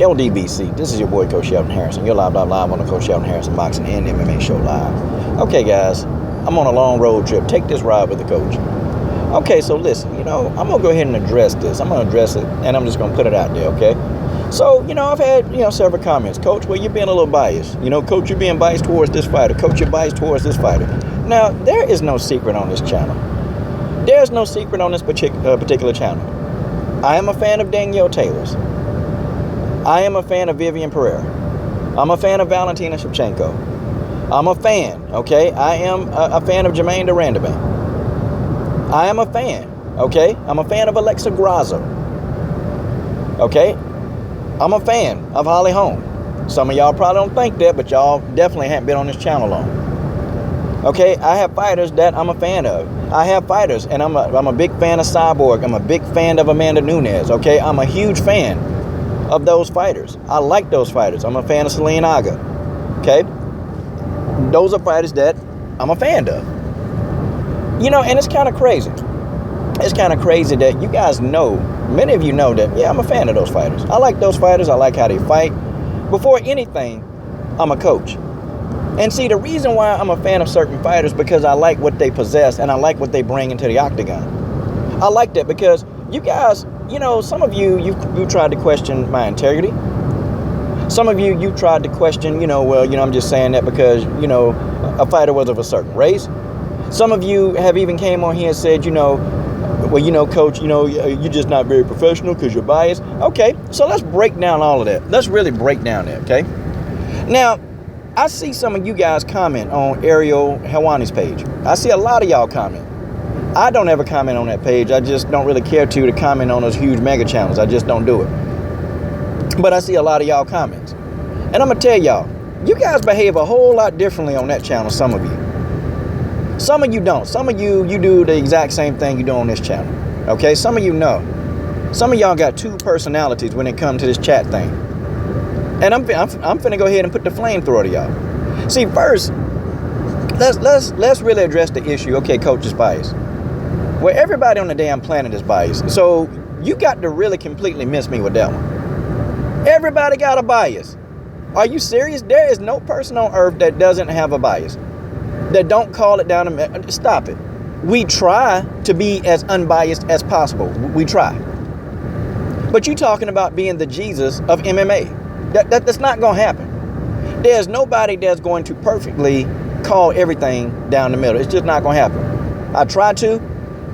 LDBC, this is your boy Coach Shelton Harrison. You're live on the Coach Shelton Harrison Boxing and MMA Show live. Okay, guys, I'm on a long road trip. Take this ride with the coach. Okay, so listen, I'm going to go ahead and address this. I'm going to address it, and I'm just going to put it out there, okay? So, I've had, several comments. Coach, well, you're being a little biased. Coach, you're being biased towards this fighter. Coach, you're biased towards this fighter. Now, there is no secret on this channel. There's no secret on this particular channel. I am a fan of Danielle Taylor's. I am a fan of Vivian Pereira. I'm a fan of Valentina Shevchenko. I'm a fan, okay? I am a fan of Jermaine Durandabin. I am a fan, okay? I'm a fan of Alexa Grasso. Okay? I'm a fan of Holly Holm. Some of y'all probably don't think that, but y'all definitely haven't been on this channel long. Okay? I have fighters that I'm a fan of. I have fighters, and I'm a big fan of Cyborg. I'm a big fan of Amanda Nunes, okay? I'm a huge fan of those fighters. I like those fighters. I'm a fan of Celine Aga. Okay? Those are fighters that I'm a fan of. And it's kind of crazy. It's kind of crazy that you guys know, many of you know that, yeah, I'm a fan of those fighters. I like those fighters. I like how they fight. Before anything, I'm a coach. And see, the reason why I'm a fan of certain fighters because I like what they possess and I like what they bring into the octagon. I like that because you guys, some of you tried to question my integrity. Some of you tried to question, I'm just saying that because, a fighter was of a certain race. Some of you have even came on here and said, Coach, you're just not very professional because you're biased. Okay, so let's break down all of that. Let's really break down that, okay? Now, I see some of you guys comment on Ariel Helwani's page. I see a lot of y'all comment. I don't ever comment on that page. I just don't really care to comment on those huge mega channels. I just don't do it. But I see a lot of y'all comments. And I'm going to tell y'all, you guys behave a whole lot differently on that channel, some of you. Some of you don't. Some of you do the exact same thing you do on this channel. Okay? Some of you know. Some of y'all got two personalities when it comes to this chat thing. And I'm finna go ahead and put the flamethrower to y'all. See, first, let's really address the issue. Okay, coach is biased. Well, everybody on the damn planet is biased. So you got to really completely miss me with that one. Everybody got a bias. Are you serious? There is no person on earth that doesn't have a bias. That don't call it down. Stop it. We try to be as unbiased as possible. We try. But you talking about being the Jesus of MMA. That's not going to happen. There's nobody that's going to perfectly call everything down the middle. It's just not going to happen. I try to.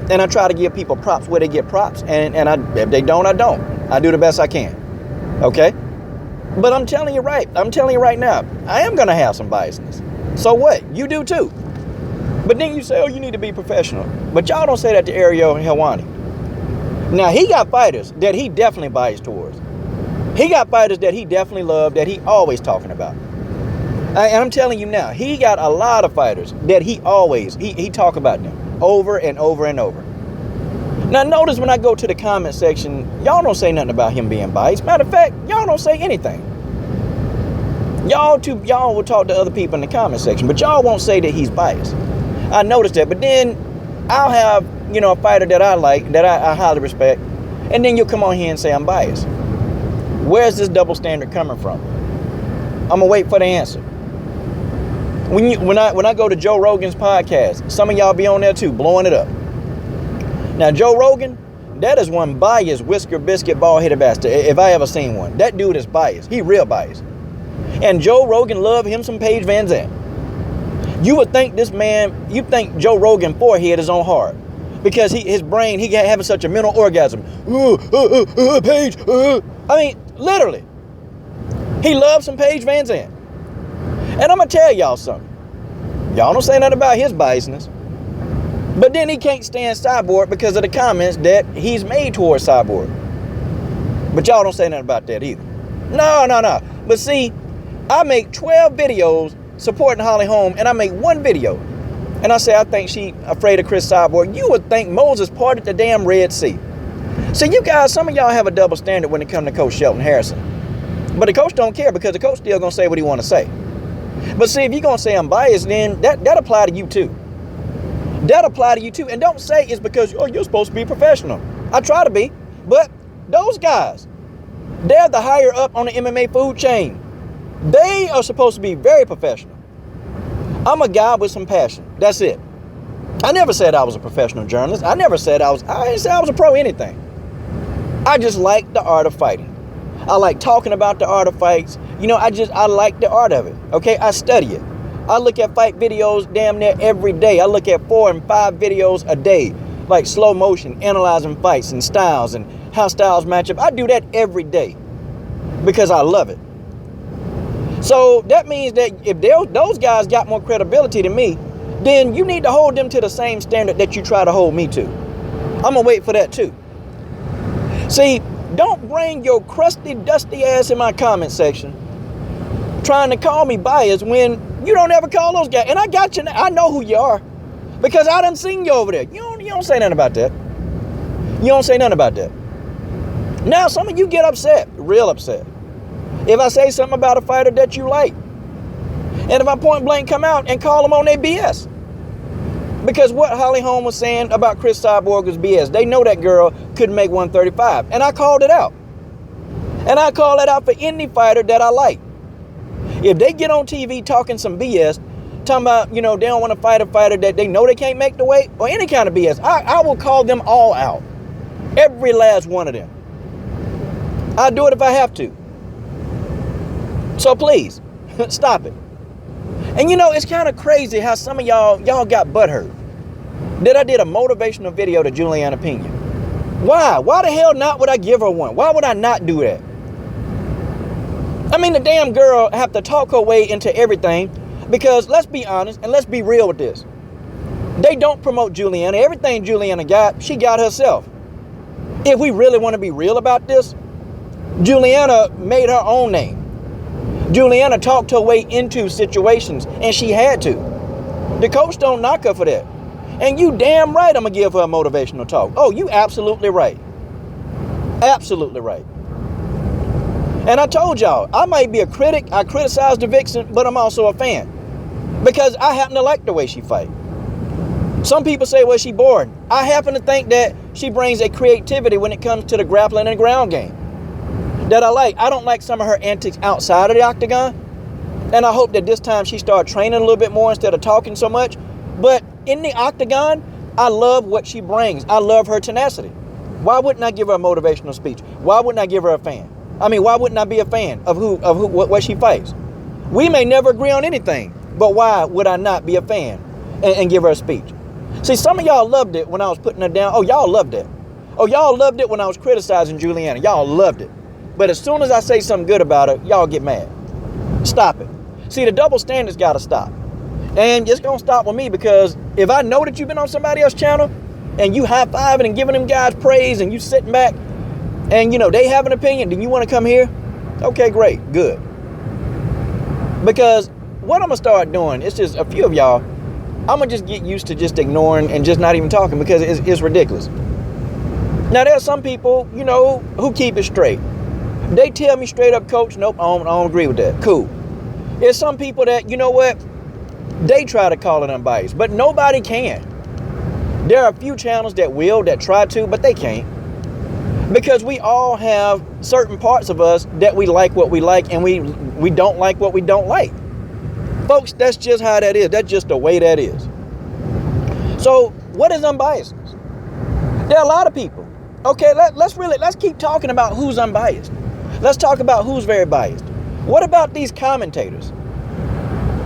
And I try to give people props where they get props. And if they don't, I don't. I do the best I can. Okay? But I'm telling you right now, I am going to have some biasness. So what? You do too. But then you say, oh, you need to be professional. But y'all don't say that to Ariel Helwani. Now, he got fighters that he definitely biased towards. He got fighters that he definitely loved, that he always talking about. And I'm telling you now, he got a lot of fighters that he talk about them. Over and over and over. Now notice when I go to the comment section, y'all don't say nothing about him being biased. Matter of fact, y'all don't say anything. Y'all will talk to other people in the comment section, but y'all won't say that he's biased. I noticed that, but then I'll have, a fighter that I like, that I highly respect, and then you'll come on here and say I'm biased. Where's this double standard coming from? I'm gonna wait for the answer. When I go to Joe Rogan's podcast, some of y'all be on there too, blowing it up. Now, Joe Rogan, that is one biased, whisker, biscuit, ball-headed bastard, if I ever seen one. That dude is biased. He real biased. And Joe Rogan love him some Paige Van Zandt. You would think you think Joe Rogan forehead is on hard. Because his brain, he having such a mental orgasm. Paige. I mean, literally. He loves some Paige Van Zandt. And I'm going to tell y'all something. Y'all don't say nothing about his biasness. But then he can't stand Cyborg because of the comments that he's made towards Cyborg. But y'all don't say nothing about that either. No. But see, I make 12 videos supporting Holly Holm, and I make one video. And I say, I think she afraid of Chris Cyborg. You would think Moses parted the damn Red Sea. So you guys, some of y'all have a double standard when it comes to Coach Shelton Harrison. But the coach don't care because the coach still going to say what he want to say. But see, if you're going to say I'm biased, then that apply to you too. That apply to you too. And don't say it's because, you're supposed to be professional. I try to be. But those guys, They're the higher up on the MMA food chain. They are supposed to be very professional. I'm a guy with some passion. That's it. I never said I was a professional journalist. I didn't say I was a pro anything. I just like the art of fighting. I like talking about the art of fights. You know, I like the art of it. Okay, I study it. I look at fight videos damn near every day. I look at 4 and 5 videos a day, like slow motion, analyzing fights and styles and how styles match up. I do that every day because I love it. So that means that if those guys got more credibility than me, then you need to hold them to the same standard that you try to hold me to. I'm gonna wait for that too. See, don't bring your crusty, dusty ass in my comment section trying to call me biased when you don't ever call those guys. And I got you. I know who you are because I done seen you over there. You don't say nothing about that. You don't say nothing about that. Now, some of you get upset, real upset, if I say something about a fighter that you like. And if I point blank come out and call them on their BS. Because what Holly Holm was saying about Chris Cyborg was BS. They know that girl couldn't make 135. And I called it out. And I call it out for any fighter that I like. If they get on TV talking some BS, talking about, you know, they don't want to fight a fighter that they know they can't make the weight, or any kind of BS, I will call them all out. Every last one of them. I'll do it if I have to. So please, stop it. And you know, it's kind of crazy how some of y'all got butthurt that I did a motivational video to Juliana Pena. Why? Why the hell not would I give her one? Why would I not do that? I mean, the damn girl have to talk her way into everything because let's be honest and let's be real with this. They don't promote Juliana. Everything Juliana got, she got herself. If we really want to be real about this, Juliana made her own name. Juliana talked her way into situations, and she had to. The coach don't knock her for that. And you damn right I'm going to give her a motivational talk. Oh, you absolutely right. Absolutely right. And I told y'all, I might be a critic. I criticize the Vixen, but I'm also a fan. Because I happen to like the way she fights. Some people say, well, she boring. I happen to think that she brings a creativity when it comes to the grappling and ground game that I like. I don't like some of her antics outside of the octagon. And I hope that this time she started training a little bit more instead of talking so much. But in the octagon, I love what she brings. I love her tenacity. Why wouldn't I give her a motivational speech? Why wouldn't I give her a fan? I mean, why wouldn't I be a fan of what she fights? We may never agree on anything, but why would I not be a fan and give her a speech? See, some of y'all loved it when I was putting her down. Oh, y'all loved it. Oh, y'all loved it when I was criticizing Juliana. Y'all loved it. But as soon as I say something good about her, y'all get mad. Stop it. See, the double standards got to stop. And it's going to stop with me because if I know that you've been on somebody else's channel and you high-fiving and giving them guys praise and you sitting back and, you know, they have an opinion, then you want to come here? Okay, great. Good. Because what I'm going to start doing, it's just a few of y'all, I'm going to just get used to just ignoring and just not even talking because it's ridiculous. Now, there are some people, you know, who keep it straight. They tell me straight up, coach, nope, I don't agree with that. Cool. There's some people that, you know what, they try to call it unbiased, but nobody can. There are a few channels that try to, but they can't. Because we all have certain parts of us that we like what we like and we don't like what we don't like. Folks, that's just how that is. That's just the way that is. So what is unbiasedness? There are a lot of people. Okay, let's keep talking about who's unbiased. Let's talk about who's very biased. What about these commentators?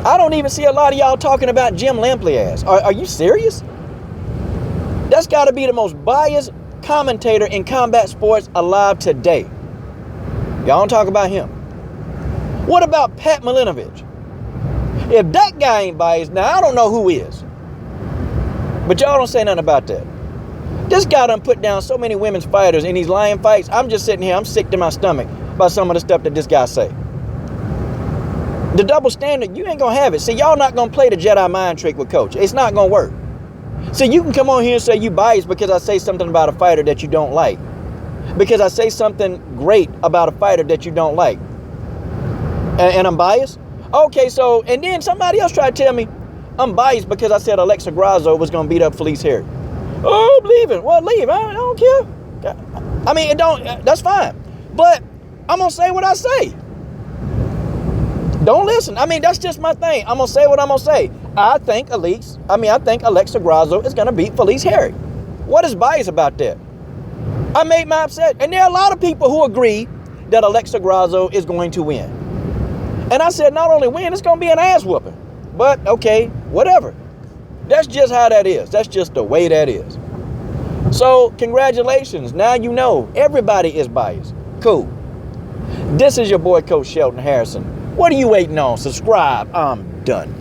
I don't even see a lot of y'all talking about Jim Lampley ass. Are you serious? That's got to be the most biased commentator in combat sports alive today. Y'all don't talk about him. What about Pat Milinovich? If that guy ain't biased, now I don't know who is. But y'all don't say nothing about that. This guy done put down so many women's fighters in these lion fights. I'm just sitting here, I'm sick to my stomach by some of the stuff that this guy say. The double standard, you ain't gonna have it. See, y'all not gonna play the Jedi mind trick with coach. It's not gonna work. See, you can come on here and say you biased because I say something about a fighter that you don't like. Because I say something great about a fighter that you don't like. And I'm biased? Okay, so, and then somebody else tried to tell me I'm biased because I said Alexa Grasso was gonna beat up Felice Herrig. Oh, I'm leaving. Well, leave. I don't care. I mean, that's fine. But I'm going to say what I say. Don't listen. I mean, that's just my thing. I'm going to say what I'm going to say. I think Alexa Grasso is going to beat Felice Herrig. What is biased about that? I made my upset. And there are a lot of people who agree that Alexa Grasso is going to win. And I said, not only win, it's going to be an ass whooping. But, okay, whatever. That's just how that is. That's just the way that is. So, congratulations. Now you know everybody is biased. Cool. This is your boy, Coach Shelton Harrison. What are you waiting on? Subscribe. I'm done.